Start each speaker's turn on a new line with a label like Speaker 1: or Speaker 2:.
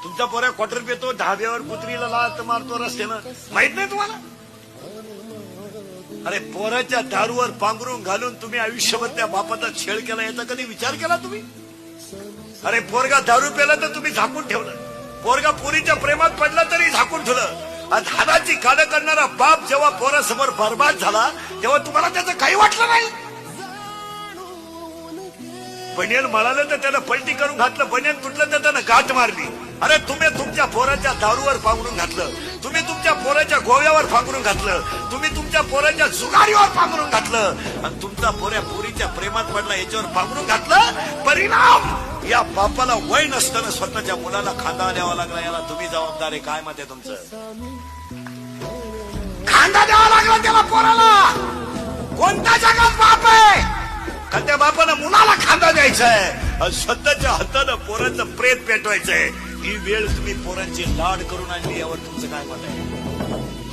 Speaker 1: तुमचा पोऱ्या क्वार्टर पितो, ढाब्यावर कुत्रीला लात मारतो रस्त्यानं, माहित नाही तुम्हाला? अरे पोराच्या दारूवर पांघरून घालून तुम्ही आयुष्यभर त्या बापाचा छेड केला, याचा कधी विचार केला तुम्ही? अरे पोरगा दारू प्याला तर तुम्ही झाकून ठेवलं, पोरगा पोरीच्या प्रेमात पडला तरी झाकून ठेवलं. हाताची काढ करणारा बाप जेव्हा पोरासमोर बर्बाद झाला तेव्हा तुम्हाला त्याचं काही वाटलं नाही? बनियन मळालं तर त्यानं पलटी करून घातलं, बनियन तुटलं तर त्यानं गाठ मारली. अरे तुम्ही तुमच्या पोराच्या दारूवर पांघरून घातलं, तुम्ही तुमच्या पोराच्या गोव्यावर पांघरून घातलं, तुम्ही तुमच्या पोराच्या जुगारीवर पांघरून घातलं, आणि तुमचा पोऱ्या पोरीच्या प्रेमात पडला याच्यावर पांघरून घातलं. परिणाम या बापाला वय नसताना स्वतःच्या मुलाला खांदा द्यावा लागला. याला तुम्ही जबाबदार आहे. काय मत आहे तुमचं? खांदा द्यावा लागला त्याला पोराला. कोणत्या जगात बाप आहे का त्या बापानं मुलाला खांदा द्यायचा आहे, स्वतःच्या हातानं पोराचं प्रेत पेटवायचंय? ही वेळ तुम्ही पोरांची लाड करून आणली, यावर तुमचं काय मत आहे?